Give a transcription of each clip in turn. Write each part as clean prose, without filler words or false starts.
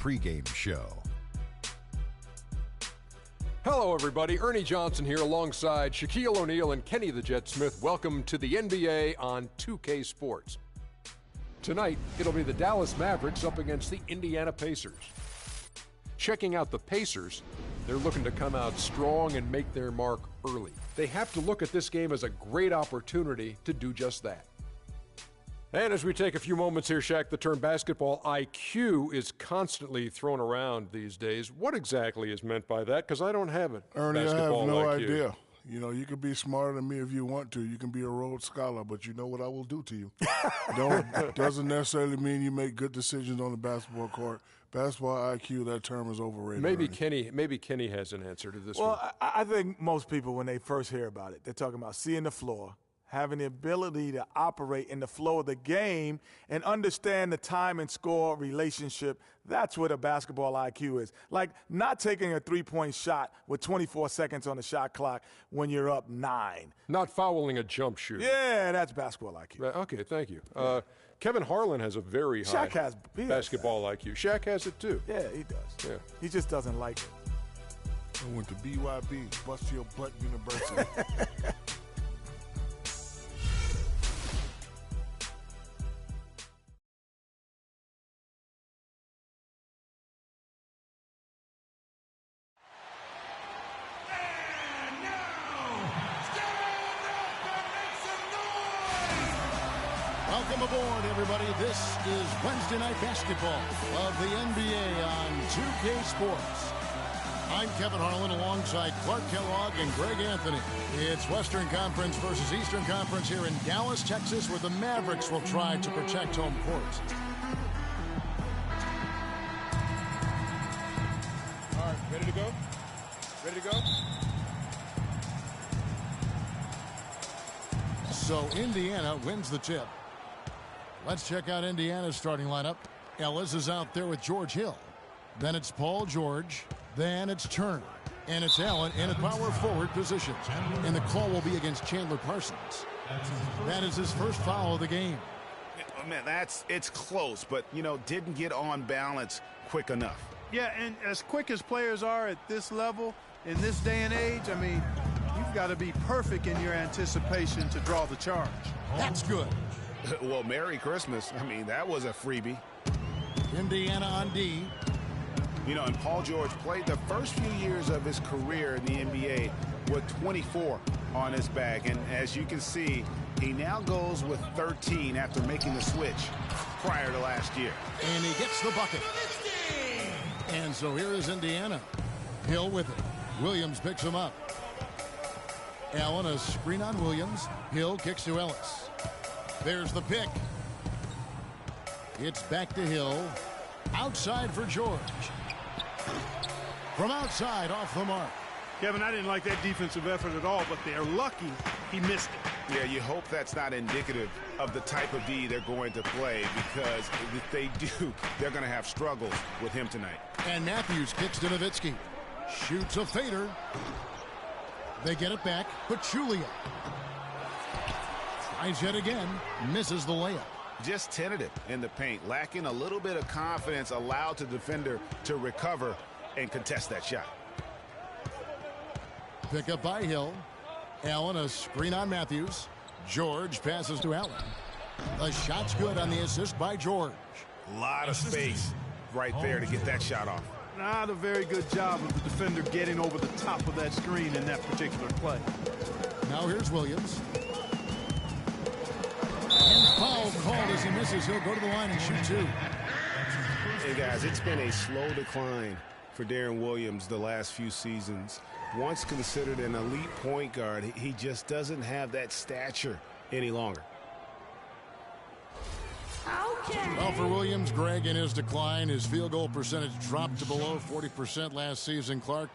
pregame show. Hello, everybody. Ernie Johnson here alongside Shaquille O'Neal and Kenny the Jet Smith. Welcome to the NBA on 2K Sports. Tonight, it'll be the Dallas Mavericks up against the Indiana Pacers. Checking out the Pacers, they're looking to come out strong and make their mark early. They have to look at this game as a great opportunity to do just that. And as we take a few moments here, Shaq, the term basketball IQ is constantly thrown around these days. What exactly is meant by that? Because I don't have it. Ernie, I have no IQ. idea. You know, you can be smarter than me if you want to. You can be a Rhodes Scholar, but you know what I will do to you. Doesn't necessarily mean you make good decisions on the basketball court. Basketball IQ, that term is overrated. Maybe Ernie. Kenny has an answer to this one. Well, I think most people, when they first hear about it, they're talking about seeing the floor, having the ability to operate in the flow of the game and understand the time and score relationship. That's what a basketball IQ is. Like not taking a three-point shot with 24 seconds on the shot clock when you're up 9. Not fouling a jump shoot. Yeah, that's basketball IQ. Okay, thank you. Kevin Harlan has a very high basketball IQ. Shaq has it too. Yeah, he does. Yeah. He just doesn't like it. I went to BYB, Bust Your Butt University. Welcome aboard, everybody. This is Wednesday Night Basketball of the NBA on 2K Sports. I'm Kevin Harlan alongside Clark Kellogg and Greg Anthony. It's Western Conference versus Eastern Conference here in Dallas, Texas, where the Mavericks will try to protect home court. All right, ready to go? Ready to go? So Indiana wins the tip. Let's check out Indiana's starting lineup. Ellis is out there with George Hill. Then it's Paul George. Then it's Turner. And it's Allen in a power forward position. And the call will be against Chandler Parsons. That is his first foul of the game. Oh, man, it's close, but, you know, didn't get on balance quick enough. Yeah, and as quick as players are at this level, in this day and age, I mean, you've got to be perfect in your anticipation to draw the charge. That's good. Well, Merry Christmas. I mean, that was a freebie. Indiana on D. You know, and Paul George played the first few years of his career in the NBA with 24 on his back. And as you can see, he now goes with 13 after making the switch prior to last year. And he gets the bucket. And so here is Indiana. Hill with it. Williams picks him up. Allen, a screen on Williams. Hill kicks to Ellis. There's the pick. It's back to Hill. Outside for George. From outside, off the mark. Kevin, I didn't like that defensive effort at all, but they're lucky he missed it. Yeah, you hope that's not indicative of the type of D they're going to play, because if they do, they're going to have struggles with him tonight. And Matthews kicks to Nowitzki. Shoots a fader. They get it back. Pachulia tries yet again. Misses the layup. Just tentative in the paint, lacking a little bit of confidence, allowed the defender to recover and contest that shot. Pick up by Hill. Allen, a screen on Matthews. George passes to Allen. The shot's good on the assist by George. A lot of space right there to get that shot off. Not a very good job of the defender getting over the top of that screen in that particular play. Now here's Williams. And foul called as he misses. He'll go to the line and shoot two. Hey, guys, it's been a slow decline for Deron Williams the last few seasons. Once considered an elite point guard, he just doesn't have that stature any longer. Well, for Williams, Greg, in his decline, his field goal percentage dropped to below 40% last season. Clark,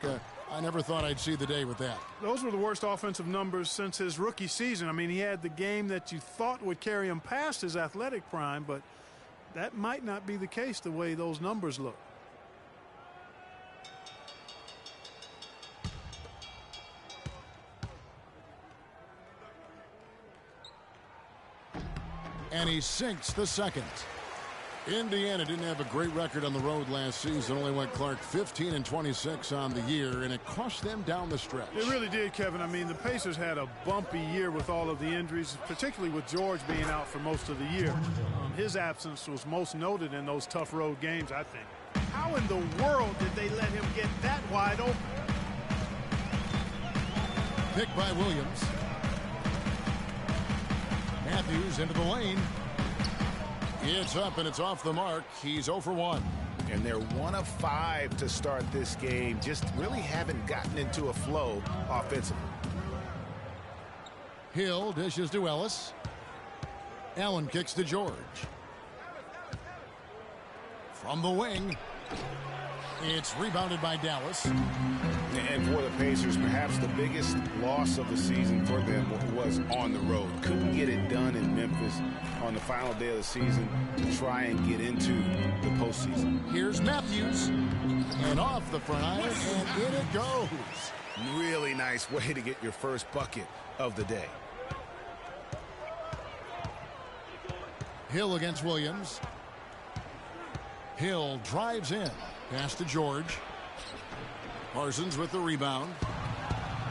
I never thought I'd see the day with that. Those were the worst offensive numbers since his rookie season. I mean, he had the game that you thought would carry him past his athletic prime, but that might not be the case the way those numbers look. And he sinks the second. Indiana didn't have a great record on the road last season. Only went, Clark, 15-26 on the year, and it cost them down the stretch. It really did, Kevin. I mean, the Pacers had a bumpy year with all of the injuries, particularly with George being out for most of the year. His absence was most noted in those tough road games, I think. How in the world did they let him get that wide open? Pick by Williams. Matthews into the lane. It's up and it's off the mark. He's 0 for 1. And they're 1 of 5 to start this game. Just really haven't gotten into a flow offensively. Hill dishes to Ellis. Allen kicks to George. From the wing. It's rebounded by Dallas. And for the Pacers, perhaps the biggest loss of the season for them was on the road. Couldn't get it done in Memphis on the final day of the season to try and get into the postseason. Here's Matthews. And off the front iron, and in it goes. Really nice way to get your first bucket of the day. Hill against Williams. Hill drives in. Pass to George. Parsons with the rebound.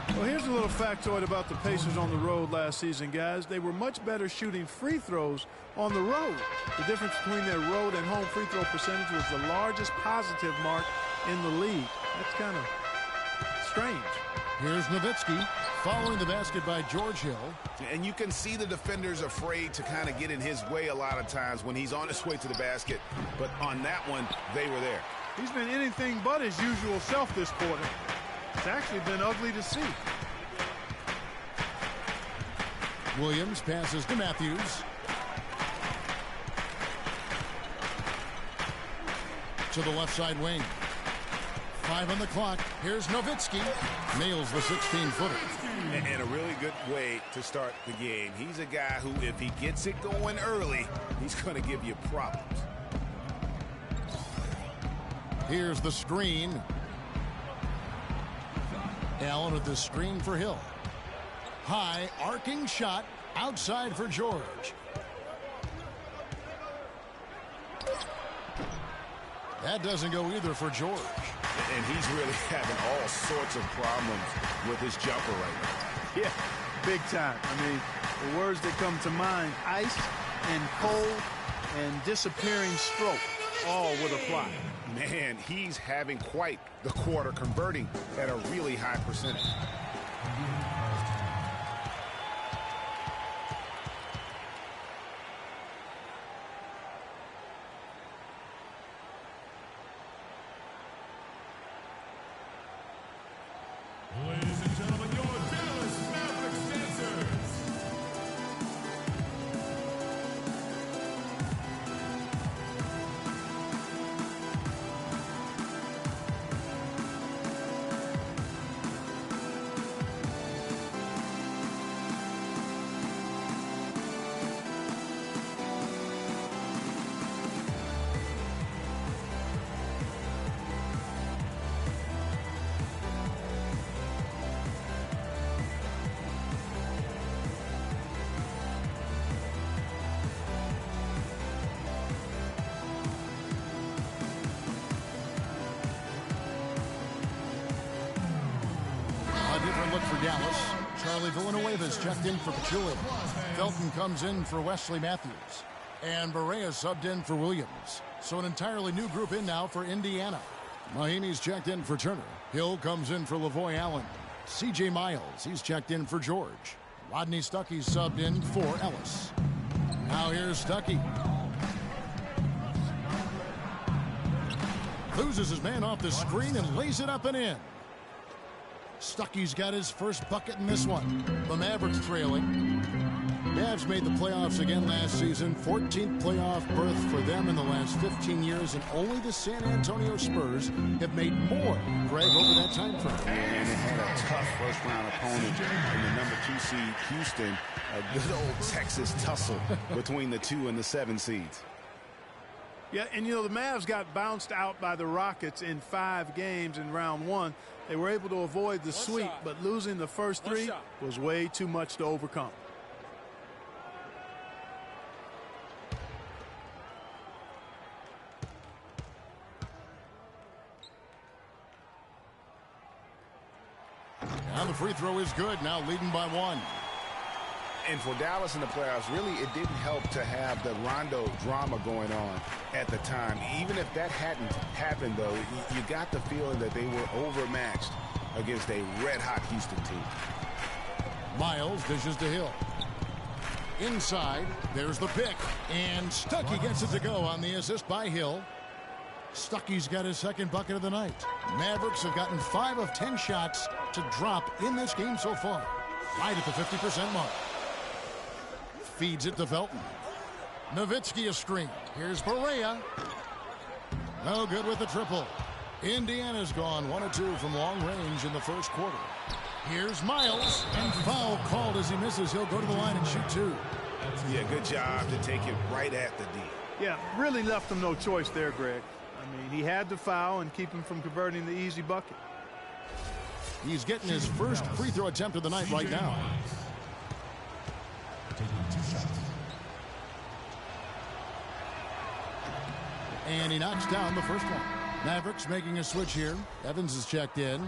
Well, here's a little factoid about the Pacers on the road last season, guys. They were much better shooting free throws on the road. The difference between their road and home free throw percentage was the largest positive mark in the league. That's kind of strange. Here's Nowitzki following the basket by George Hill. And you can see the defenders afraid to kind of get in his way a lot of times when he's on his way to the basket. But on that one, they were there. He's been anything but his usual self this quarter. It's actually been ugly to see. Williams passes to Matthews. To the left side wing. 5 on the clock. Here's Nowitzki. Nails the 16-footer. And a really good way to start the game. He's a guy who, if he gets it going early, he's going to give you problems. Here's the screen. Allen with the screen for Hill. High arcing shot outside for George. That doesn't go either for George. And he's really having all sorts of problems with his jumper right now. Yeah, big time. I mean, the words that come to mind, ice and cold and disappearing stroke, all would apply. Man, he's having quite the quarter, converting at a really high percentage. Ladies and gentlemen, your Dallas Mavericks dancers. Look for Dallas. Charlie Villanueva's checked in for Pachulia. Felton comes in for Wesley Matthews. And Barea subbed in for Williams. So an entirely new group in now for Indiana. Mahimi's checked in for Turner. Hill comes in for Lavoy Allen. C.J. Miles, he's checked in for George. Rodney Stuckey's subbed in for Ellis. Now here's Stuckey. Loses his man off the screen and lays it up and in. Stuckey's got his first bucket in this one. The Mavericks trailing. Mavs made the playoffs again last season. 14th playoff berth for them in the last 15 years, and only the San Antonio Spurs have made more, Greg, over that time frame. And it had a tough first-round opponent in the number 2 seed, Houston. A good old Texas tussle between the 2 and the 7 seeds. Yeah, and you know, the Mavs got bounced out by the Rockets in 5 games in round 1. They were able to avoid the sweep, but losing the first 3 was way too much to overcome. And the free throw is good, now leading by 1. And for Dallas in the playoffs, really, it didn't help to have the Rondo drama going on at the time. Even if that hadn't happened, though, you got the feeling that they were overmatched against a red-hot Houston team. Miles dishes to Hill. Inside, there's the pick. And Stuckey gets it to go on the assist by Hill. Stuckey's got his second bucket of the night. Mavericks have gotten 5 of 10 shots to drop in this game so far. Right at the 50% mark. Feeds it to Felton. Nowitzki a screen. Here's Barea. No good with the triple. Indiana's gone 1 of 2 from long range in the first quarter. Here's Miles. And foul called as he misses. He'll go to the line and shoot 2. Yeah, good job to take it right at the D. Yeah, really left him no choice there, Greg. I mean, he had to foul and keep him from converting the easy bucket. He's getting his first free throw attempt of the night right now. And he knocks down the first one. Mavericks making a switch here. Evans is checked in.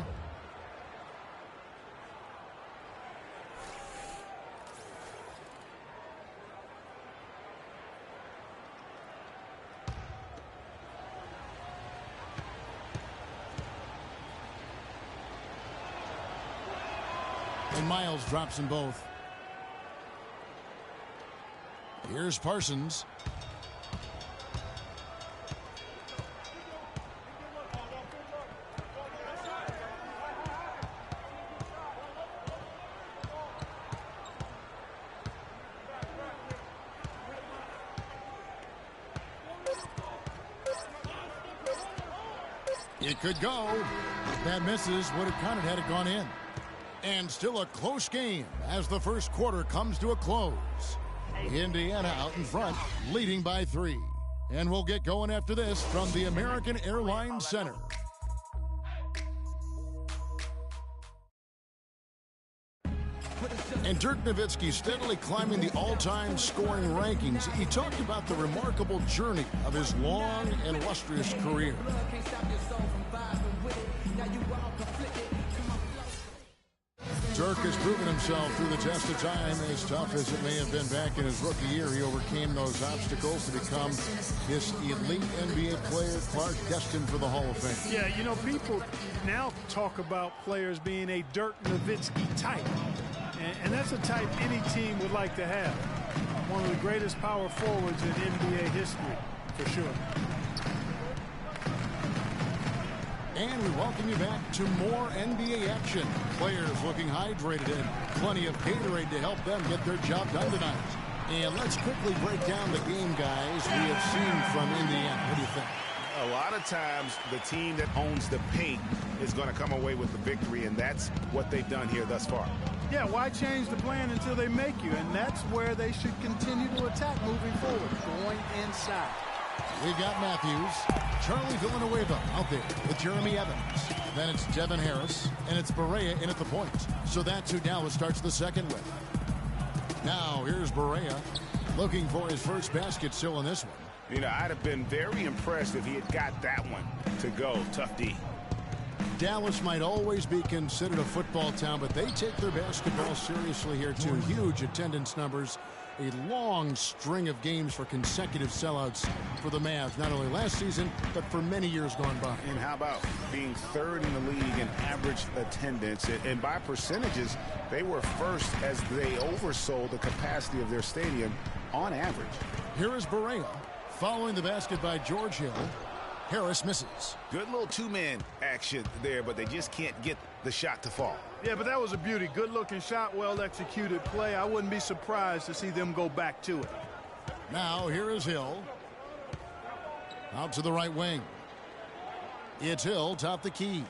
And Miles drops them both. Here's Parsons. It could go. If that misses, would have counted had it gone in. And still a close game as the first quarter comes to a close. Indiana out in front, leading by 3. And we'll get going after this from the American Airlines Center. And Dirk Nowitzki steadily climbing the all-time scoring rankings. He talked about the remarkable journey of his long and illustrious career. Dirk has proven himself through the test of time. As tough as it may have been back in his rookie year, he overcame those obstacles to become this elite NBA player, Clark, destined for the Hall of Fame. Yeah, you know, people now talk about players being a Dirk Nowitzki type. And that's a type any team would like to have. One of the greatest power forwards in NBA history, for sure. And we welcome you back to more NBA action. Players looking hydrated and plenty of Gatorade to help them get their job done tonight. And let's quickly break down the game, guys, we have seen from Indiana. What do you think? A lot of times, the team that owns the paint is going to come away with the victory, and that's what they've done here thus far. Yeah, why change the plan until they make you? And that's where they should continue to attack moving forward, going inside. We've got Matthews, Charlie Villanueva out there with Jeremy Evans. Then it's Devin Harris, and it's Barea in at the point. So that's who Dallas starts the second with. Now here's Barea looking for his first basket still in this one. You know, I'd have been very impressed if he had got that one to go. Tough D. Dallas might always be considered a football town, but they take their basketball seriously here too. Huge attendance numbers. A long string of games for consecutive sellouts for the Mavs, not only last season, but for many years gone by. And how about being third in the league in average attendance? And by percentages, they were first as they oversold the capacity of their stadium on average. Here is Barea following the basket by George Hill. Harris misses. Good little two-man action there, but they just can't get the shot to fall. Yeah, but that was a beauty. Good-looking shot, well-executed play. I wouldn't be surprised to see them go back to it. Now here is Hill. Out to the right wing. It's Hill, top the key.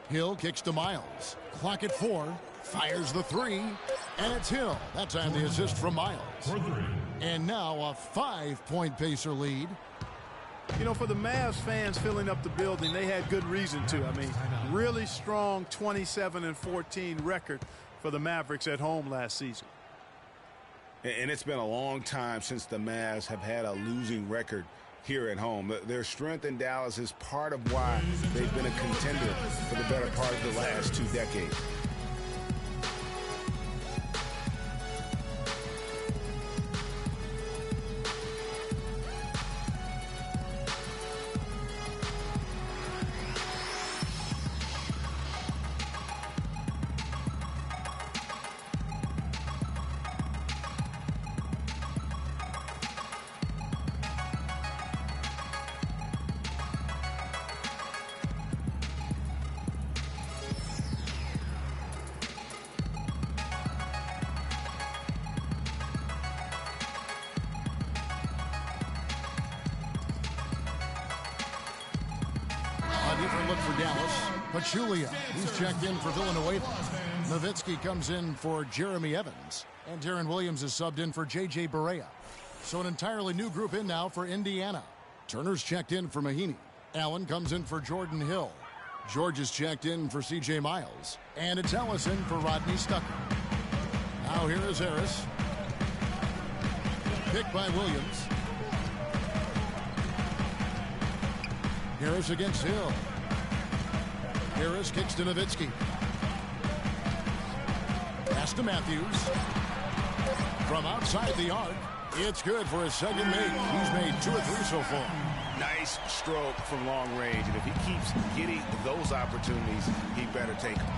Hill kicks to Miles. Clock at 4. Fires the 3. And it's Hill. That time the assist from Miles. And now a 5-point Pacer lead. You know, for the Mavs fans filling up the building, they had good reason to. I mean, really strong 27-14 record for the Mavericks at home last season. And it's been a long time since the Mavs have had a losing record here at home. Their strength in Dallas is part of why they've been a contender for the better part of the last 2 decades. Veteran look for Dallas. Pachulia, he's checked in for Villanueva. Nowitzki comes in for Jeremy Evans. And Darren Williams is subbed in for J.J. Barea. So an entirely new group in now for Indiana. Turner's checked in for Mahinmi. Allen comes in for Jordan Hill. George is checked in for C.J. Miles. And it's Ellison for Rodney Stucker. Now here is Harris. Picked by Williams. Harris against Hill. Harris kicks to Nowitzki. Pass to Matthews. From outside the arc, it's good for his second make. He's made 2 or 3 so far. Nice stroke from long range, and if he keeps getting those opportunities, he better take them.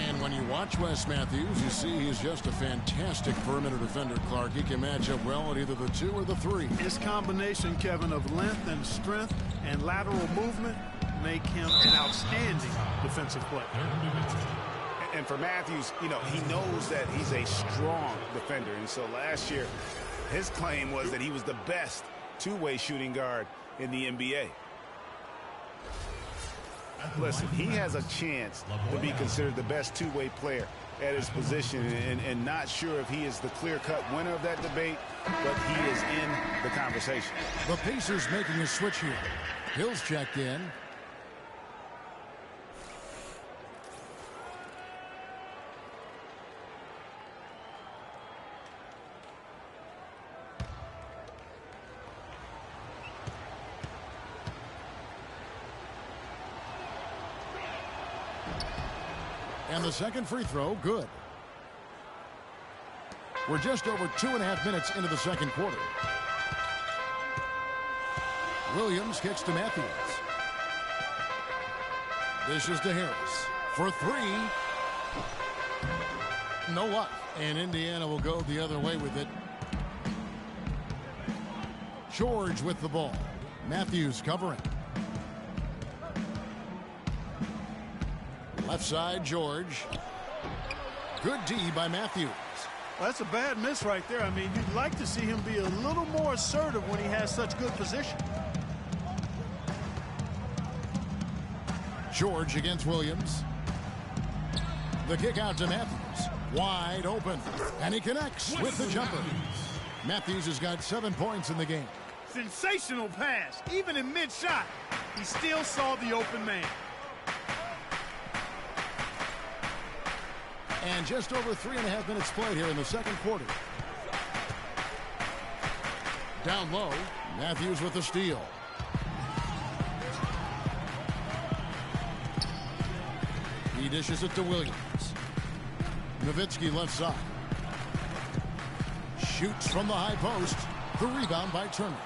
And when you watch Wes Matthews, you see he's just a fantastic perimeter defender, Clark. He can match up well at either the 2 or the 3. His combination, Kevin, of length and strength and lateral movement make him an outstanding defensive player. And for Matthews, you know, he knows that he's a strong defender. And so last year, his claim was that he was the best two-way shooting guard in the NBA. Listen, he has a chance to be considered the best two-way player at his position, and not sure if he is the clear-cut winner of that debate, but he is in the conversation. The Pacers making a switch here. Hill's checked in. And the second free throw, good. We're just over 2.5 minutes into the second quarter. Williams kicks to Matthews. This is to Harris for 3. No luck. And Indiana will go the other way with it. George with the ball. Matthews covering. Left side, George. Good D by Matthews. Well, that's a bad miss right there. I mean, you'd like to see him be a little more assertive when he has such good position. George against Williams. The kick out to Matthews. Wide open. And he connects with the jumper. Matthews has got 7 points in the game. Sensational pass. Even in mid-shot, he still saw the open man. And just over 3.5 minutes played here in the second quarter. Down low, Matthews with the steal. He dishes it to Williams. Nowitzki left side. Shoots from the high post. The rebound by Turner.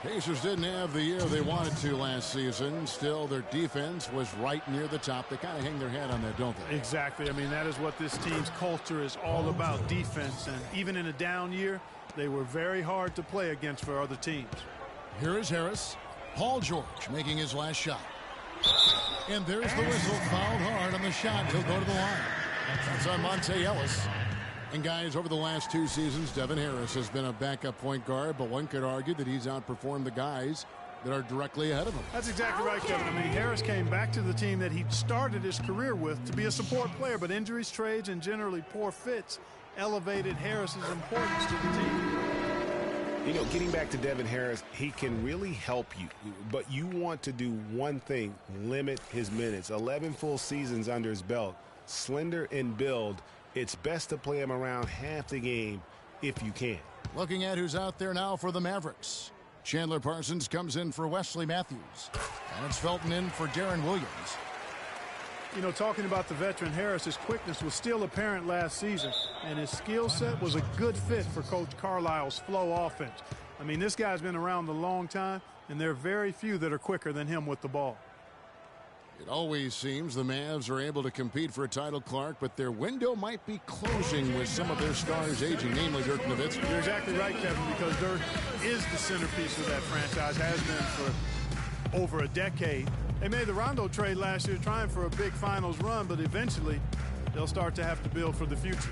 Pacers didn't have the year they wanted to last season. Still, their defense was right near the top. They kind of hang their head on that, don't they? Exactly. I mean, that is what this team's culture is all about, defense. And even in a down year, they were very hard to play against for other teams. Here is Harris. Paul George making his last shot. And there's the whistle. Fouled hard on the shot. He'll go to the line. That's on Monte Ellis. And guys, over the last 2 seasons, Devin Harris has been a backup point guard, but one could argue that he's outperformed the guys that are directly ahead of him. That's exactly right, Kevin. I mean, Harris came back to the team that he started his career with to be a support player, but injuries, trades, and generally poor fits elevated Harris's importance to the team. You know, getting back to Devin Harris, he can really help you, but you want to do one thing: limit his minutes. 11 full seasons under his belt. Slender in build. It's best to play him around half the game if you can. Looking at who's out there now for the Mavericks. Chandler Parsons comes in for Wesley Matthews. And it's Felton in for Darren Williams. You know, talking about the veteran Harris, his quickness was still apparent last season, and his skill set was a good fit for Coach Carlisle's flow offense. I mean, this guy's been around a long time, and there are very few that are quicker than him with the ball. It always seems the Mavs are able to compete for a title, Clark, but their window might be closing with some of their stars aging, namely Dirk Nowitzki. You're exactly right, Kevin, because Dirk is the centerpiece of that franchise, has been for over a decade. They made the Rondo trade last year trying for a big finals run, but eventually they'll start to have to build for the future.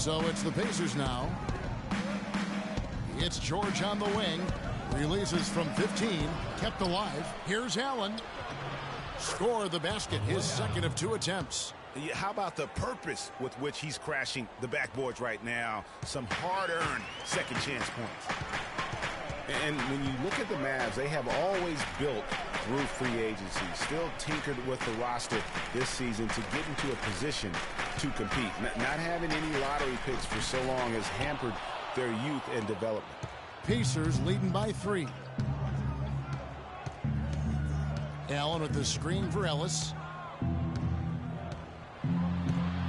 So it's the Pacers now. It's George on the wing. Releases from 15. Kept alive. Here's Allen. Score the basket. His second of 2 attempts. How about the purpose with which he's crashing the backboards right now? Some hard-earned second chance points. And when you look at the Mavs, they have always built through free agency, still tinkered with the roster this season to get into a position to compete. Not having any lottery picks for so long has hampered their youth and development. Pacers leading by 3. Allen with the screen for Ellis.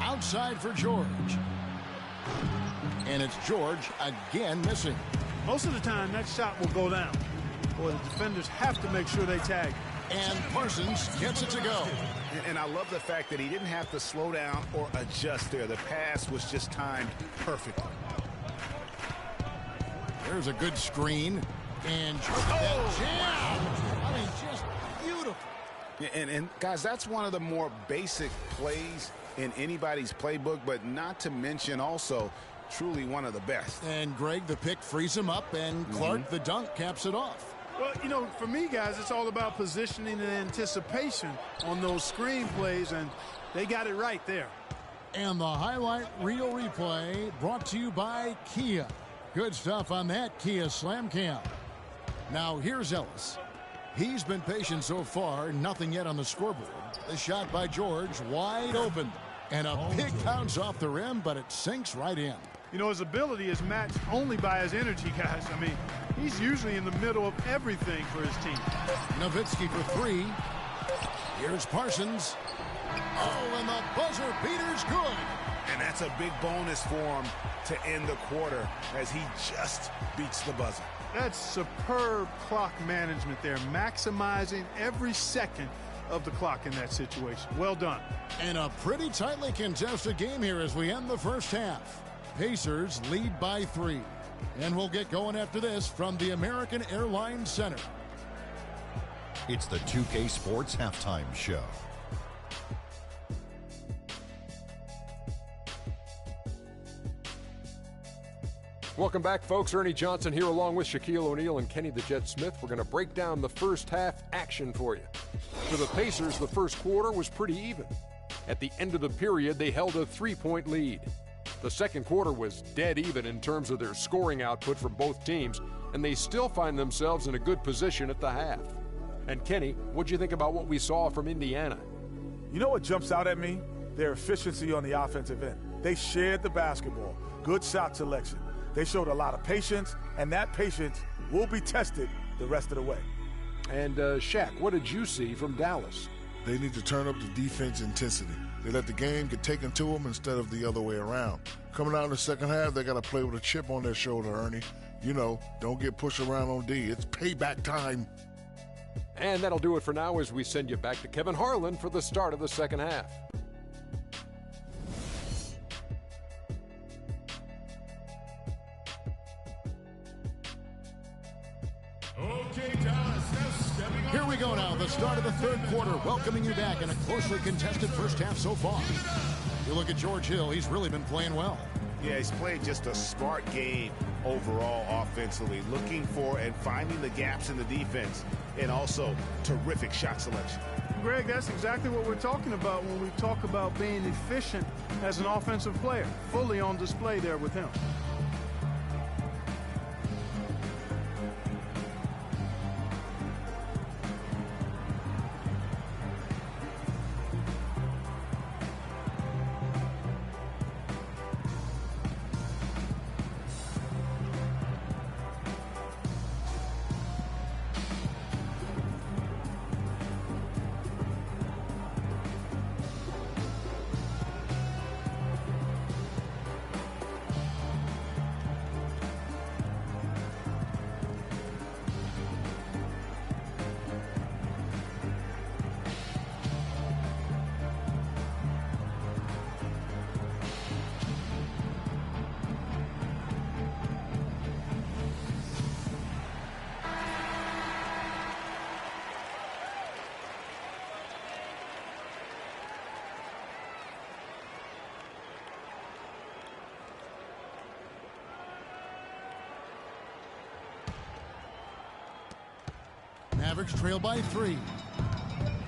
Outside for George. And it's George again missing. Most of the time, that shot will go down. Boy, the defenders have to make sure they tag. And Parsons gets it to go. And I love the fact that he didn't have to slow down or adjust there. The pass was just timed perfectly. There's a good screen. And that jam. I mean, just beautiful. And guys, that's one of the more basic plays in anybody's playbook, but not to mention also truly one of the best. And Greg, the pick frees him up, and Clark, the dunk, caps it off. Well, you know, for me, guys, it's all about positioning and anticipation on those screen plays, and they got it right there. And the highlight reel replay brought to you by Kia. Good stuff on that Kia Slam Cam. Now here's Ellis. He's been patient so far, nothing yet on the scoreboard. The shot by George, wide open. And a big bounce off the rim, but it sinks right in. You know, his ability is matched only by his energy, guys. I mean, he's usually in the middle of everything for his team. Nowitzki for 3. Here's Parsons. Oh, and the buzzer beater's good. And that's a big bonus for him to end the quarter as he just beats the buzzer. That's superb clock management there, maximizing every second of the clock in that situation. Well done. And a pretty tightly contested game here as we end the first half. Pacers lead by 3. And we'll get going after this from the American Airlines Center. It's the 2K Sports Halftime Show. Welcome back, folks. Ernie Johnson here along with Shaquille O'Neal and Kenny the Jet Smith. We're going to break down the first half action for you. For the Pacers, the first quarter was pretty even. At the end of the period, they held a 3-point lead. The second quarter was dead even in terms of their scoring output from both teams, and they still find themselves in a good position at the half. And Kenny, what'd you think about what we saw from Indiana? You know what jumps out at me? Their efficiency on the offensive end. They shared the basketball. Good shot selection. They showed a lot of patience, and that patience will be tested the rest of the way. And Shaq, what did you see from Dallas? They need to turn up the defense intensity. They let the game get taken to them instead of the other way around. Coming out in the second half, they got to play with a chip on their shoulder, Ernie. You know, don't get pushed around on D. It's payback time. And that'll do it for now as we send you back to Kevin Harlan for the start of the second half. Okay, Dallas, now stepping Here we go now, the start of the third quarter, welcoming you back in a closely contested first half so far. You look at George Hill, he's really been playing well. Yeah, he's played just a smart game overall offensively, looking for and finding the gaps in the defense, and also terrific shot selection. Greg, that's exactly what we're talking about when we talk about being efficient as an offensive player. Fully on display there with him. Mavericks trail by 3.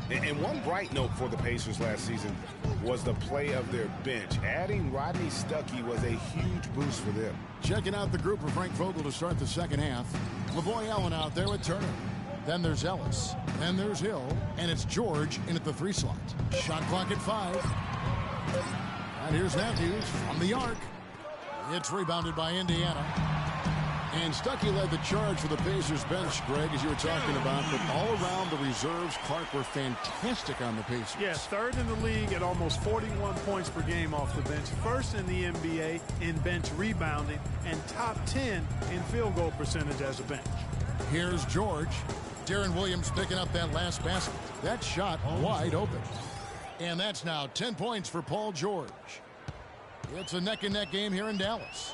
And one bright note for the Pacers last season was the play of their bench. Adding Rodney Stuckey was a huge boost for them. Checking out the group for Frank Vogel to start the second half. LaVoy Allen out there with Turner. Then there's Ellis. Then there's Hill. And it's George in at the 3 slot. Shot clock at 5. And here's Matthews from the arc. It's rebounded by Indiana. And Stuckey led the charge for the Pacers bench, Greg, as you were talking about. But all around the reserves, Clark, were fantastic on the Pacers. Yes, third in the league at almost 41 points per game off the bench. First in the NBA in bench rebounding and top 10 in field goal percentage as a bench. Here's George. Deron Williams picking up that last basket. That shot wide open. And that's now 10 points for Paul George. It's a neck-and-neck game here in Dallas.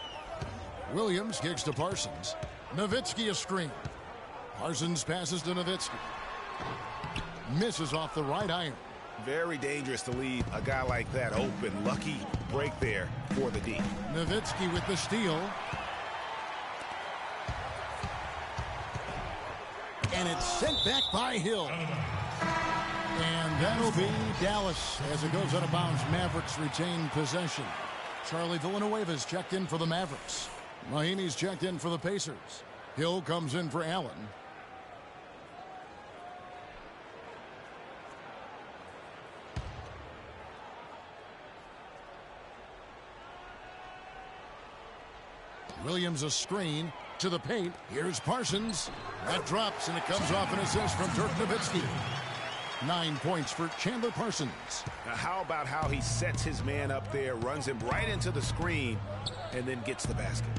Williams kicks to Parsons. Nowitzki a screen. Parsons passes to Nowitzki. Misses off the right iron. Very dangerous to leave a guy like that open. Lucky break there for the D. Nowitzki with the steal. And it's sent back by Hill. And that'll be Dallas as it goes out of bounds. Mavericks retain possession. Charlie Villanueva's checked in for the Mavericks. Mahinmi's checked in for the Pacers. Hill comes in for Allen. Williams a screen to the paint. Here's Parsons. That drops and it comes off an assist from Dirk Nowitzki. 9 points for Chandler Parsons. Now how about how he sets his man up there, runs him right into the screen, and then gets the basket.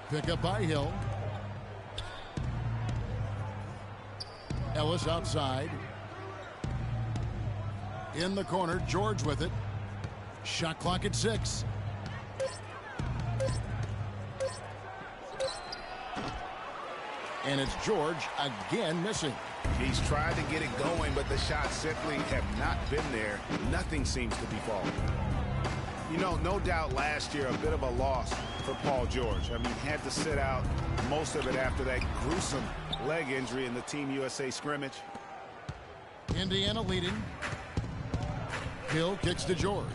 Pick up by Hill. Ellis outside. In the corner, George with it. Shot clock at 6. And it's George again missing. He's tried to get it going, but the shots simply have not been there. Nothing seems to be falling. You know, no doubt last year a bit of a loss for Paul George. I mean, had to sit out most of it after that gruesome leg injury in the Team USA scrimmage. Indiana leading. Hill kicks to George.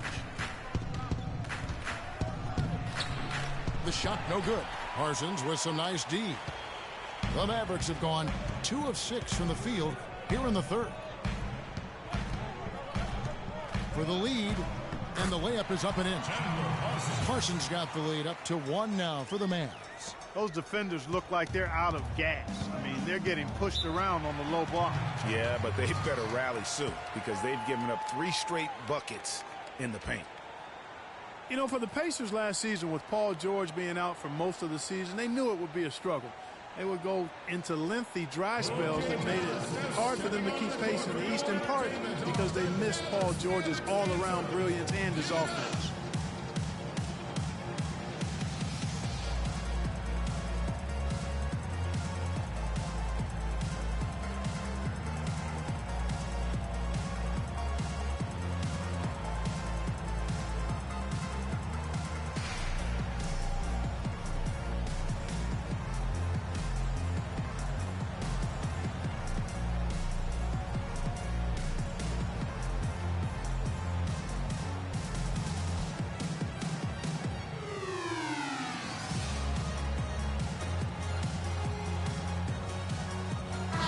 The shot no good. Parsons with some nice D. The Mavericks have gone 2 of 6 from the field here in the third. For the lead, and the layup is up and in. Parsons got the lead up to 1 now for the Mavs. Those defenders look like they're out of gas. I mean, they're getting pushed around on the low block. Yeah, but they better rally soon because they've given up 3 straight buckets in the paint. You know, for the Pacers last season, with Paul George being out for most of the season, they knew it would be a struggle. They would go into lengthy dry spells that made it hard for them to keep pace in the Eastern part because they missed Paul George's all-around brilliance and his offense.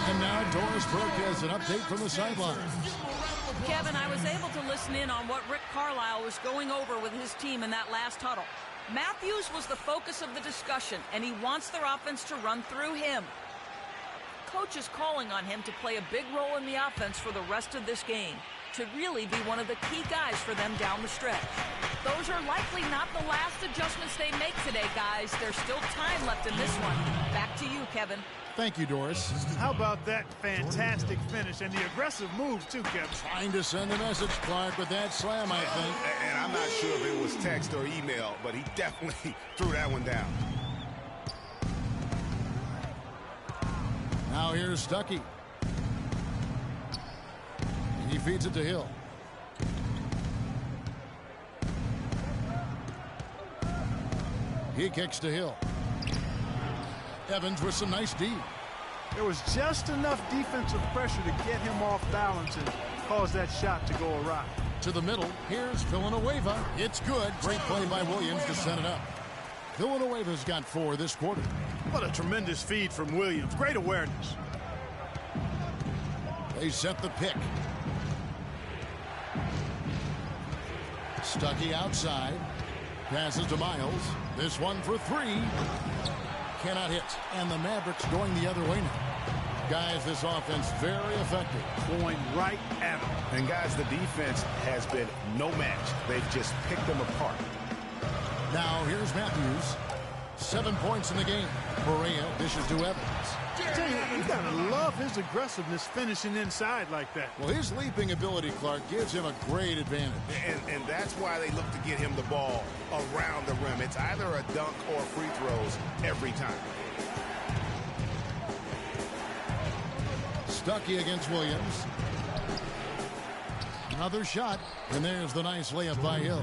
And now Doris Burke has an update from the sidelines. Kevin, I was able to listen in on what Rick Carlisle was going over with his team in that last huddle. Matthews was the focus of the discussion, and he wants their offense to run through him. Coach is calling on him to play a big role in the offense for the rest of this game, to really be one of the key guys for them down the stretch. Those are likely not the last adjustments they make today, guys. There's still time left in this one. Back to you, Kevin. Thank you, Doris. How about that fantastic finish and the aggressive move, too, Kevin? Trying to send a message, Clark, with that slam, I think. And I'm not sure if it was text or email, but he definitely threw that one down. Now here's Stuckey. He feeds it to Hill. He kicks to Hill. Evans with some nice D. There was just enough defensive pressure to get him off balance and cause that shot to go awry. To the middle, here's Villanueva. It's good. Great play by Williams to set it up. Villanueva's got 4 this quarter. What a tremendous feed from Williams. Great awareness. They set the pick. Stuckey outside. Passes to Miles. This one for 3. Cannot hit. And the Mavericks going the other way now. Guys, this offense very effective. Going right at them. And guys, the defense has been no match. They've just picked them apart. Now here's Matthews. 7 points in the game. Correa dishes to Evans. I tell you gotta love his aggressiveness finishing inside like that. Well, his leaping ability, Clark, gives him a great advantage. And that's why they look to get him the ball around the rim. It's either a dunk or free throws every time. Stuckey against Williams. Another shot, and there's the nice layup by Hill.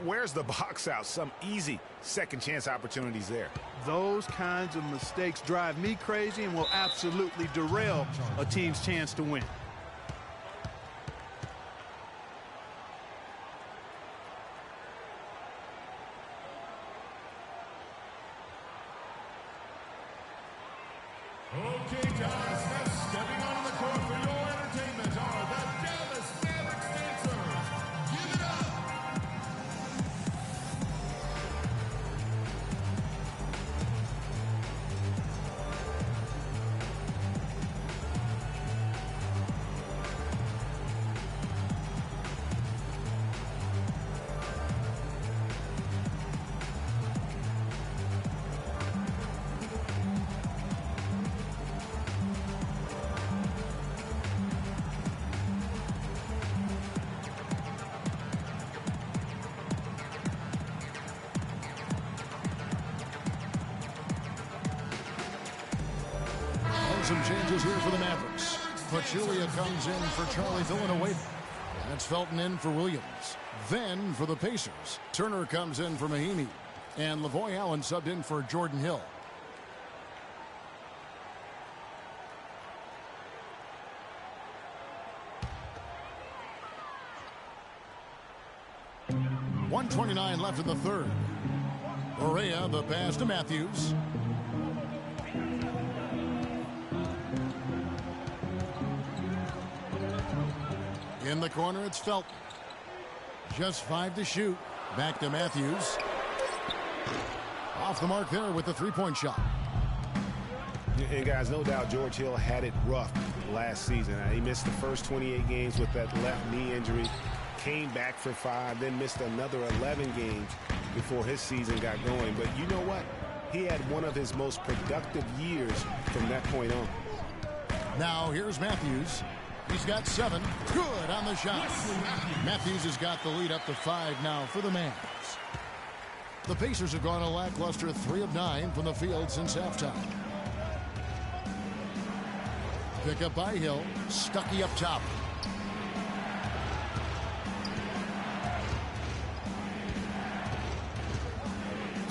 Where's the box out? Some easy second chance opportunities there. Those kinds of mistakes drive me crazy and will absolutely derail a team's chance to win. Okay, Dallas, stepping onto the court for your entertainment are the Dallas Mavericks dancers. Give it up. Some changes here for the Mavericks. Pachulia comes in for Charlie Villanueva. That's Felton in for Williams. Then for the Pacers, Turner comes in for Mahinmi. And Lavoy Allen subbed in for Jordan Hill. .129 left in the third. Correa, the pass to Matthews. In the corner, it's Felton. Just 5 to shoot. Back to Matthews. Off the mark there with the three-point shot. And guys, no doubt George Hill had it rough last season. He missed the first 28 games with that left knee injury. Came back for 5, then missed another 11 games before his season got going. But you know what? He had one of his most productive years from that point on. Now here's Matthews. He's got 7. Good on the shot. Matthews has got the lead up to 5 now for the Mavs. The Pacers have gone a lackluster 3 of 9 from the field since halftime. Pick up by Hill. Stuckey up top.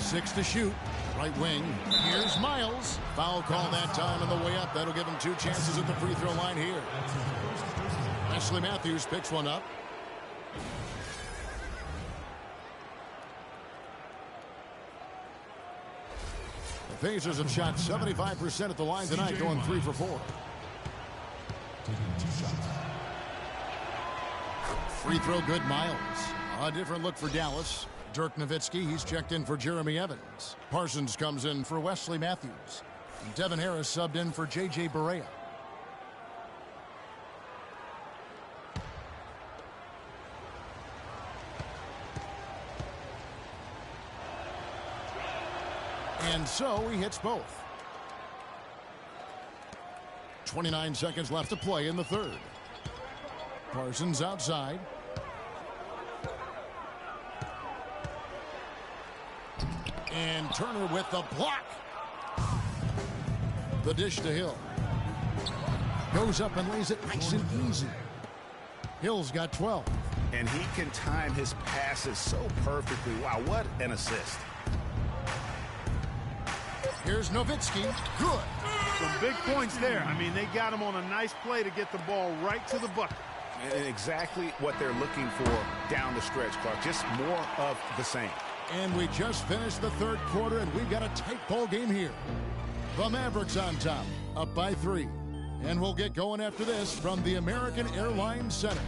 Six to shoot. Right wing. Here's Miles. Foul call that time on the way up. That'll give him 2 chances at the free throw line here. Wesley Matthews picks one up. The Pacers have shot 75% at the line tonight, going 3 for 4. Free throw good, Miles. A different look for Dallas. Dirk Nowitzki, he's checked in for Jeremy Evans. Parsons comes in for Wesley Matthews. And Devin Harris subbed in for J.J. Barea. And so he hits both. 29 seconds left to play in the third. Parsons outside. And Turner with the block. The dish to Hill. Goes up and lays it nice and easy. Hill's got 12. And he can time his passes so perfectly. Wow, what an assist. Here's Nowitzki. Good. Some big points there. I mean, they got him on a nice play to get the ball right to the bucket. And exactly what they're looking for down the stretch, Clark. Just more of the same. And we just finished the third quarter, and we've got a tight ball game here. The Mavericks on top, up by 3. And we'll get going after this from the American Airlines Center.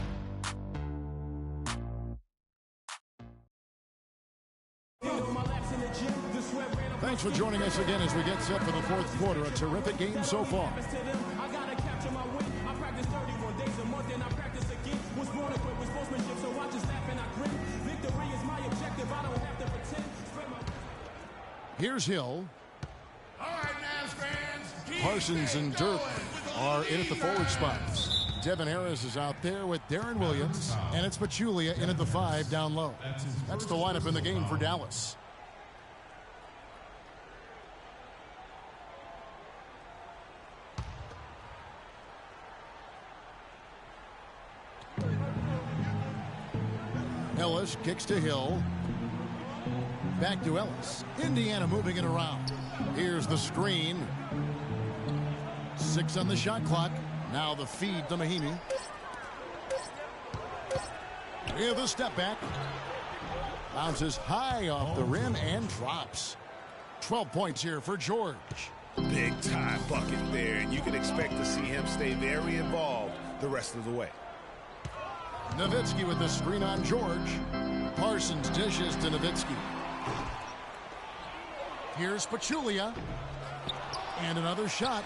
Thanks for joining us again as we get set for the fourth quarter. A terrific game so far. Here's Hill. All right, Mavs fans. Parsons and Dirk are in at the forward spots. Devin Harris is out there with Darren Williams, and it's Pachulia in at the 5 down low. That's the lineup in the game for Dallas. Ellis kicks to Hill. Back to Ellis. Indiana moving it around. Here's the screen. 6 on the shot clock. Now the feed to Mahinmi. Here's the step back. Bounces high off the rim and drops. 12 points here for George. Big time bucket there, and you can expect to see him stay very involved the rest of the way. Nowitzki with the screen on George. Parsons dishes to Nowitzki. Here's Pachulia. And another shot.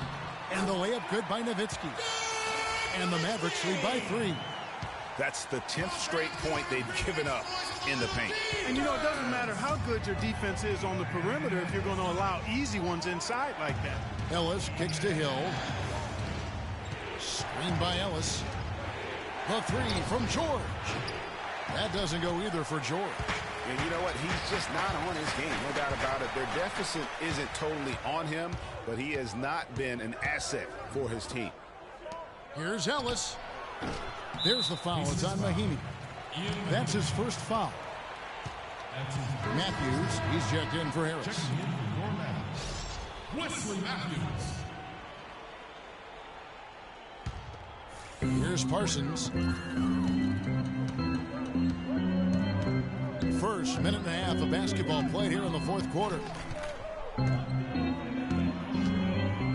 And the layup good by Nowitzki. And the Mavericks lead by 3. That's the 10th straight point they've given up in the paint. And, you know, it doesn't matter how good your defense is on the perimeter if you're going to allow easy ones inside like that. Ellis kicks to Hill. Screen by Ellis. The 3 from George. That doesn't go either for George. And you know what? He's just not on his game, no doubt about it. Their deficit isn't totally on him, but he has not been an asset for his team. Here's Ellis. There's the foul. It's on Mahinmi. That's his first foul. Matthews, he's checked in for Harris. Wesley Matthews. Here's Parsons. First minute and a half of basketball played here in the fourth quarter.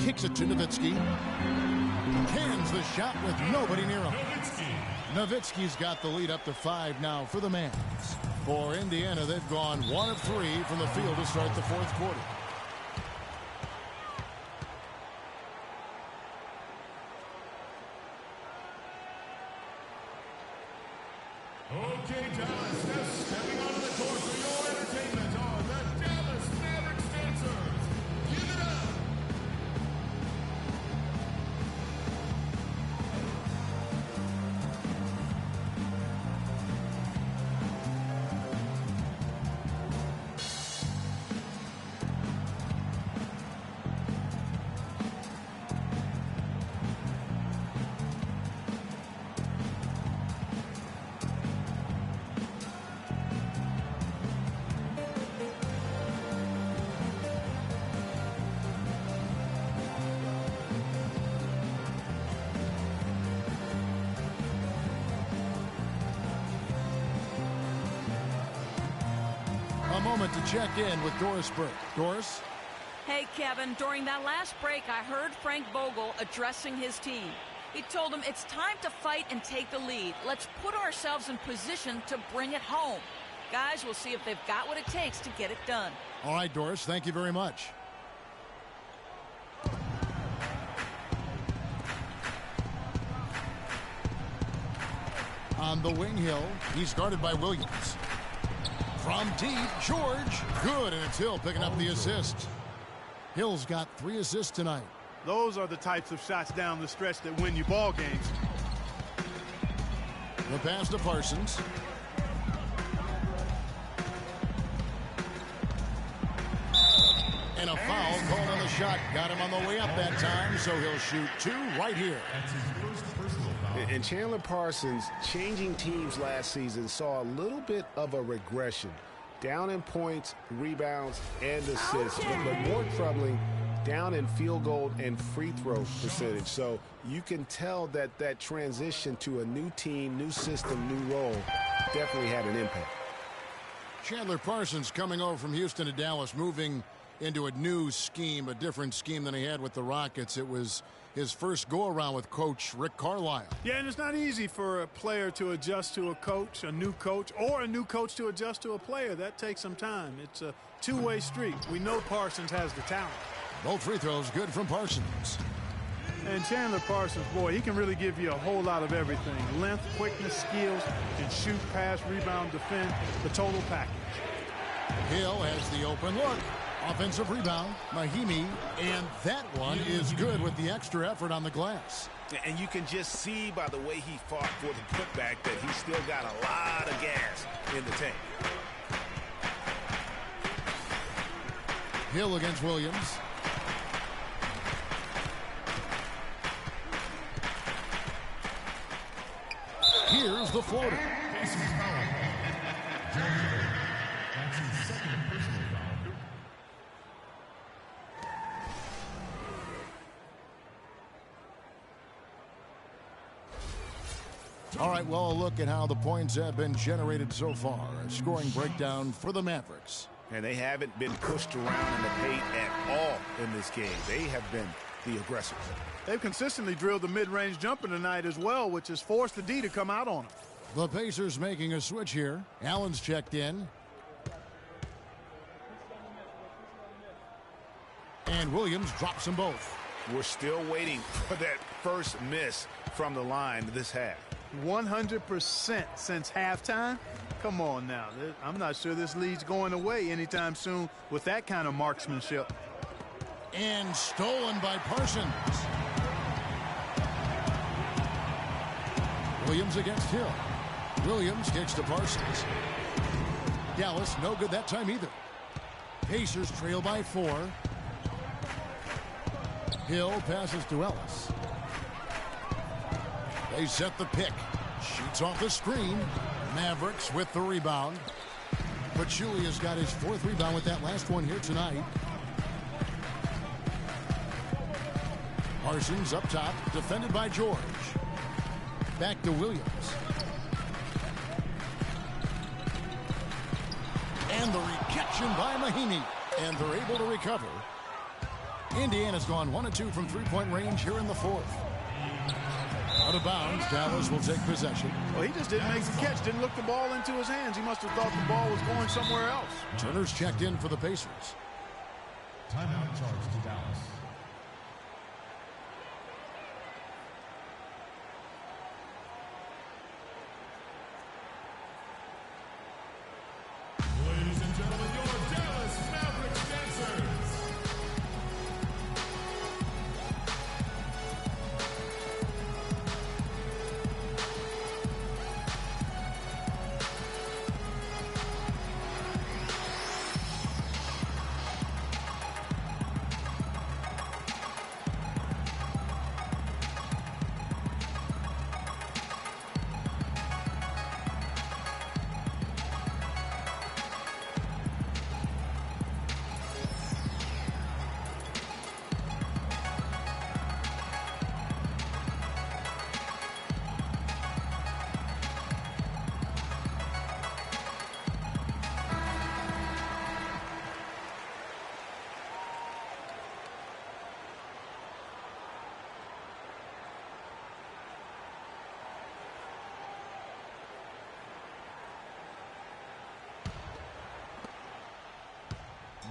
Kicks it to Nowitzki. Cans the shot with nobody near him. Nowitzki's got the lead up to 5 now for the Mavs. For Indiana, they've gone 1 of 3 from the field to start the fourth quarter. Okay, Dallas, now stepping onto the court for your entertainment are the Dallas Mavericks dancers. Give it up. Moment to check in with Doris Burke. Doris? Hey, Kevin, during that last break, I heard Frank Vogel addressing his team. He told them it's time to fight and take the lead. Let's put ourselves in position to bring it home. Guys, we'll see if they've got what it takes to get it done. All right, Doris, thank you very much. On the wing, Hill. He's guarded by Williams. From deep, George. Good, and it's Hill picking up the assist. Hill's got 3 assists tonight. Those are the types of shots down the stretch that win you ball games. The pass to Parsons. And a foul called on the shot. Got him on the way up that time, so he'll shoot 2 right here. And Chandler Parsons, changing teams last season, saw a little bit of a regression. Down in points, rebounds, and assists. But more troubling, down in field goal and free throw percentage. So you can tell that that transition to a new team, new system, new role definitely had an impact. Chandler Parsons coming over from Houston to Dallas, moving into a new scheme, a different scheme than he had with the Rockets. It was his first go-around with Coach Rick Carlisle. Yeah, and it's not easy for a player to adjust to a coach, a new coach, or a new coach to adjust to a player. That takes some time. It's a two-way street. We know Parsons has the talent. Both free throws good from Parsons. And Chandler Parsons, boy, he can really give you a whole lot of everything. Length, quickness, skills, can shoot, pass, rebound, defend, the total package. Hill has the open look. Offensive rebound, Mahimi, and that one is good with the extra effort on the glass. And you can just see by the way he fought for the putback that he's still got a lot of gas in the tank. Hill against Williams. Here's the floater. All right, well, a look at how the points have been generated so far. A scoring breakdown for the Mavericks. And they haven't been pushed around in the paint at all in this game. They have been the aggressors. They've consistently drilled the mid-range jumper tonight as well, which has forced the D to come out on them. The Pacers making a switch here. Allen's checked in. And Williams drops them both. We're still waiting for that first miss from the line this half. 100% since halftime? Come on now. I'm not sure this lead's going away anytime soon with that kind of marksmanship. And stolen by Parsons. Williams against Hill. Williams kicks to Parsons. Dallas no good that time either. Pacers trail by 4. Hill passes to Ellis. They set the pick. Shoots off the screen. Mavericks with the rebound. Pachulia's got his 4th rebound with that last one here tonight. Parsons up top, defended by George. Back to Williams. And the rejection by Mahimi. And they're able to recover. Indiana's gone 1 of 2 from three-point range here in the 4th. Out of bounds, Dallas will take possession. Well, he just didn't make the catch, didn't look the ball into his hands. He must have thought the ball was going somewhere else. Turner's checked in for the Pacers. Timeout charge to Dallas. Ladies and gentlemen, your Dallas Mavericks dancers.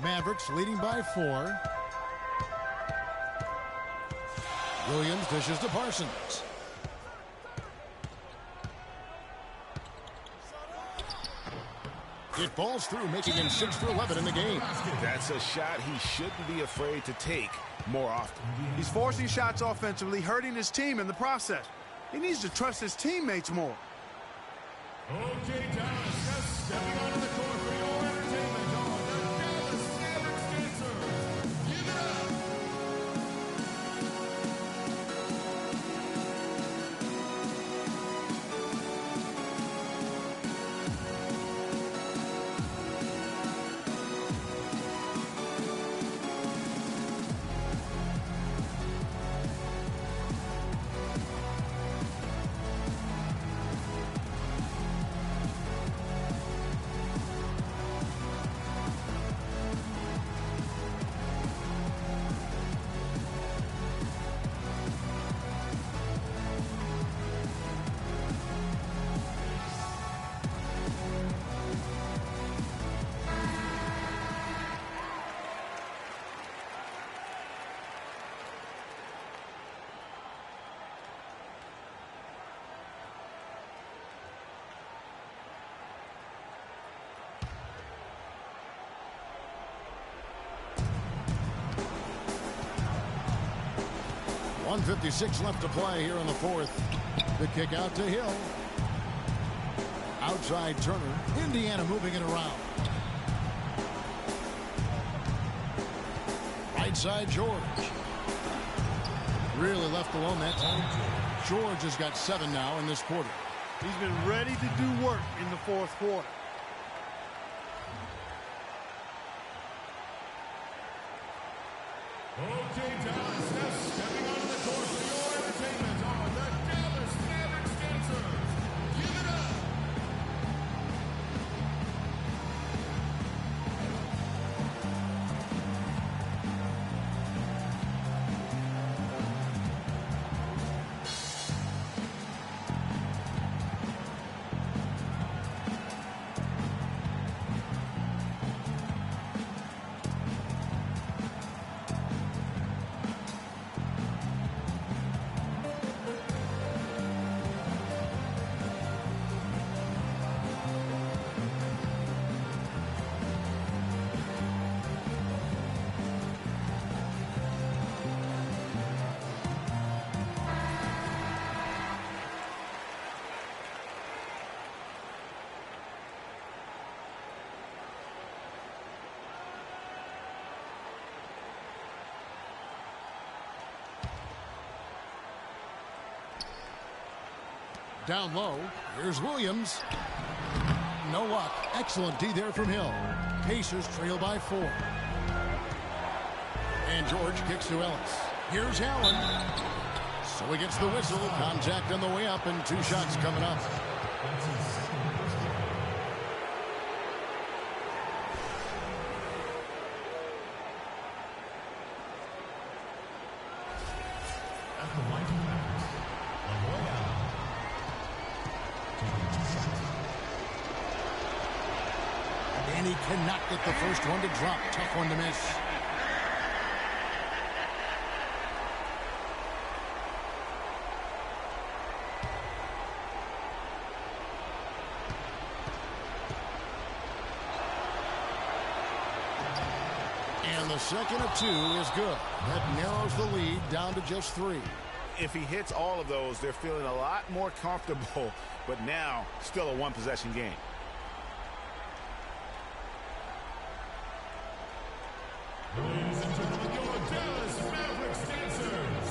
Mavericks leading by 4. Williams dishes to Parsons. It falls through, making him 6 for 11 in the game. That's a shot he shouldn't be afraid to take more often. He's forcing shots offensively, hurting his team in the process. He needs to trust his teammates more. Okay, Dallas, just stepping onto the court for your entertainment are the Dallas Mavericks dancers. Give it up. 1:56 left to play here in the fourth. The kick out to Hill. Outside Turner. Indiana moving it around. Right side George. Really left alone that time. George has got 7 now in this quarter. He's been ready to do work in the fourth quarter. O.J. Dallas now stepping onto the court for your entertainment on the Dallas Mavericks Dancers. Give it up. Down low, here's Williams. No luck. Excellent D there from Hill. Pacers trail by 4. And George kicks to Ellis. Here's Allen. So he gets the whistle. Contact on the way up and 2 shots coming up. And he cannot get the first one to drop. Tough one to miss. And the second of 2 is good. That narrows the lead down to just 3. If he hits all of those, they're feeling a lot more comfortable, but now still a one-possession game. Ladies and gentlemen, your Dallas Mavericks Dancers.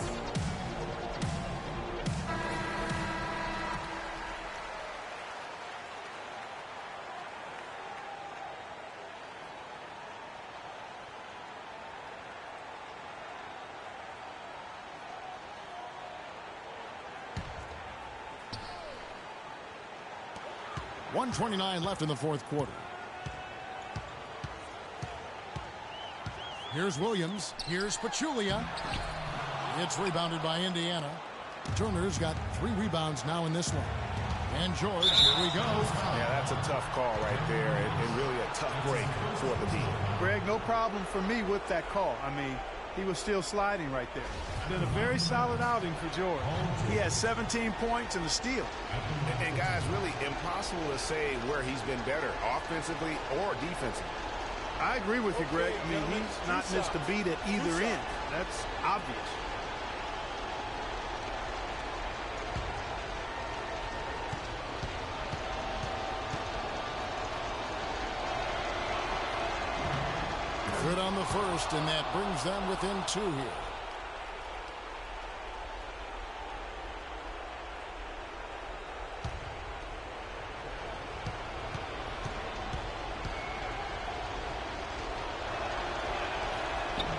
.129 left in the fourth quarter. Here's Williams. Here's Pachulia. It's rebounded by Indiana. Turner's got 3 rebounds now in this one. And George, here we go. Yeah, that's a tough call right there, and really a tough break for the D. Greg, no problem for me with that call. I mean, he was still sliding right there. Been a very solid outing for George. He has 17 points and a steal. And guys, really impossible to say where he's been better, offensively or defensively. I agree with you, Greg. I mean, he's not missed a beat at either end. That's obvious. Good on the first, and that brings them within 2 here.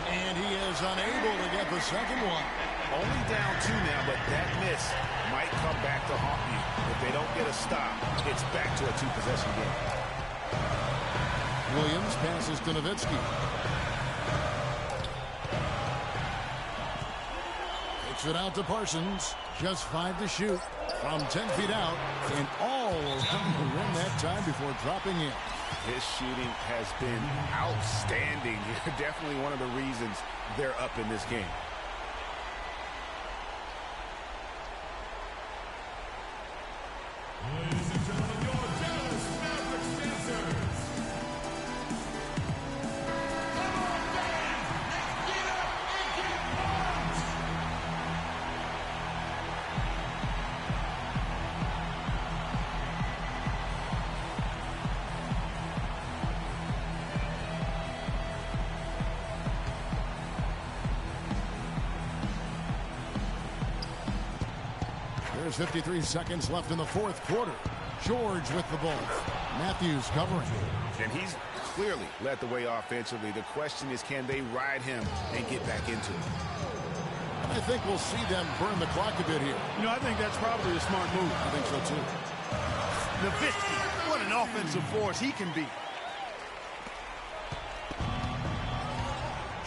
And he is unable to get the second one. Only down 2 now, but that miss might come back to haunt you. If they don't get a stop, it's back to a 2-possession game. Williams passes to Nowitzki. Kicks it out to Parsons. Just 5 to shoot from 10 feet out, and all around the rim that time before dropping in. His shooting has been outstanding. Definitely one of the reasons they're up in this game. Ladies and gentlemen, your Dallas Mavericks Dancers. Come on, band! Let's get up and get pumped! There's 53 seconds left in the fourth quarter. George with the ball. Matthews covering. And he's clearly led the way offensively. The question is, can they ride him and get back into it? I think we'll see them burn the clock a bit here. You know, I think that's probably a smart move. I think so, too. Nowitzki, what an offensive force he can be.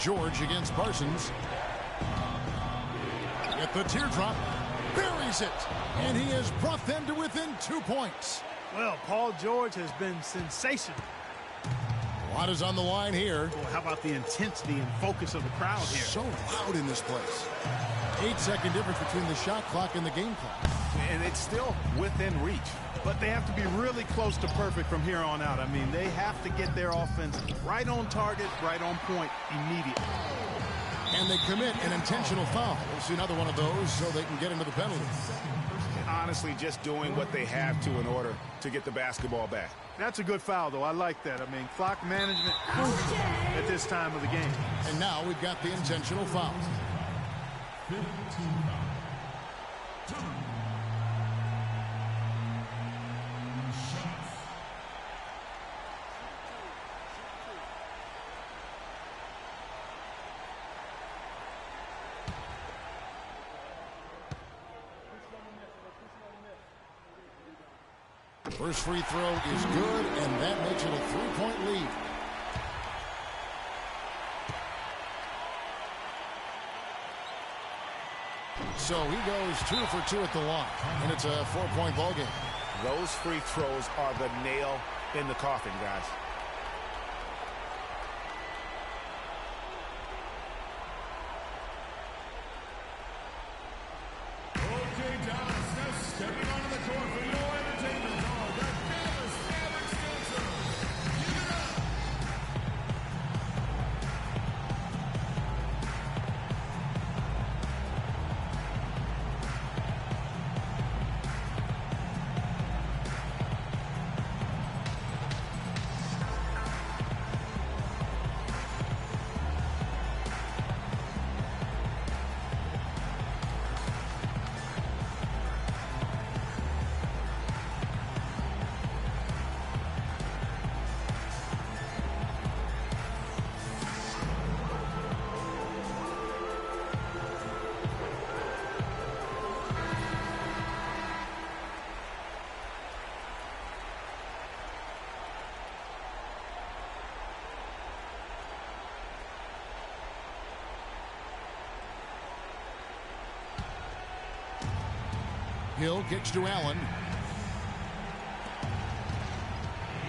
George against Parsons. At the teardrop, buries it. And he has brought them to within 2 points. Well, Paul George has been sensational. A lot is on the line here. Well, how about the intensity and focus of the crowd here? So loud in this place. 8-second difference between the shot clock and the game clock. And it's still within reach. But they have to be really close to perfect from here on out. I mean, they have to get their offense right on target, right on point immediately. And they commit an intentional foul. We'll see another one of those so they can get into the penalty. Honestly, just doing what they have to in order to get the basketball back. That's a good foul, though. I like that. I mean, clock management crucial at this time of the game. And now we've got the intentional foul. 15 shots. First free throw is good, and that makes it a 3-point lead. So he goes 2 for 2 at the line, and it's a 4-point ball game. Those free throws are the nail in the coffin, guys. O.J. Dallas now stepping onto the court for your entertainment are the Dallas Mavericks dancers. Give it up. Hill kicks to Allen.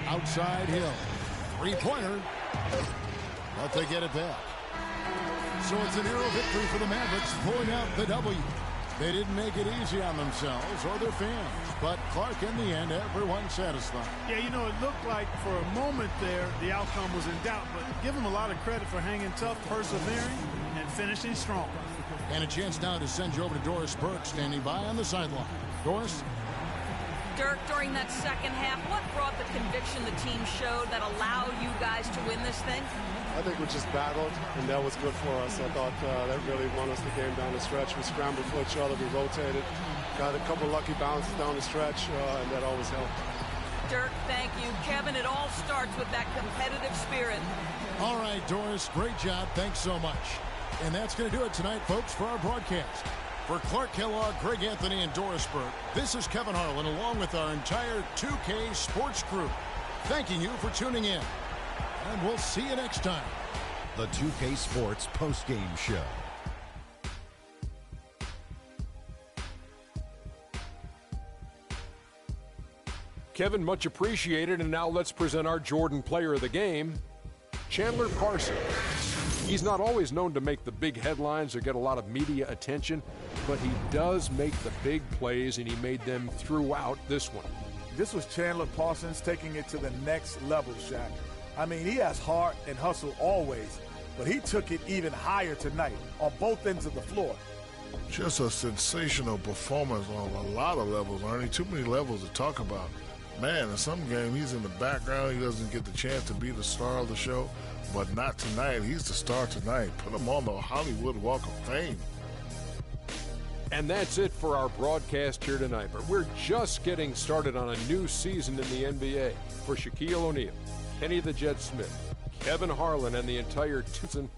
Outside Hill. Three-pointer. But they get it back. So it's a narrow victory for the Mavericks, pulling out the W. They didn't make it easy on themselves or their fans. But Clark, in the end, everyone satisfied. Yeah, you know, it looked like for a moment there the outcome was in doubt, but give them a lot of credit for hanging tough, persevering, and finishing strong. And a chance now to send you over to Doris Burke, standing by on the sideline. Doris? Dirk, during that second half, what brought the conviction the team showed that allowed you guys to win this thing? I think we just battled, and that was good for us. I thought that really won us the game down the stretch. We scrambled for each other, we rotated, got a couple lucky bounces down the stretch, and that always helped. Dirk, thank you. Kevin, it all starts with that competitive spirit. All right, Doris, great job. Thanks so much. And that's going to do it tonight, folks, for our broadcast. For Clark Kellogg, Greg Anthony, and Doris Burke, this is Kevin Harlan, along with our entire 2K Sports crew, thanking you for tuning in. And we'll see you next time. The 2K Sports postgame show. Kevin, much appreciated. And now let's present our Jordan player of the game, Chandler Parsons. He's not always known to make the big headlines or get a lot of media attention, but he does make the big plays, and he made them throughout this one. This was Chandler Parsons taking it to the next level, Shaq. I mean, he has heart and hustle always, but he took it even higher tonight on both ends of the floor. Just a sensational performance on a lot of levels, Ernie. Too many levels to talk about. Man, in some game, he's in the background. He doesn't get the chance to be the star of the show. But not tonight. He's the star tonight. Put him on the Hollywood Walk of Fame. And that's it for our broadcast here tonight. But we're just getting started on a new season in the NBA. For Shaquille O'Neal, Kenny the Jet Smith, Kevin Harlan, and the entire Tucson.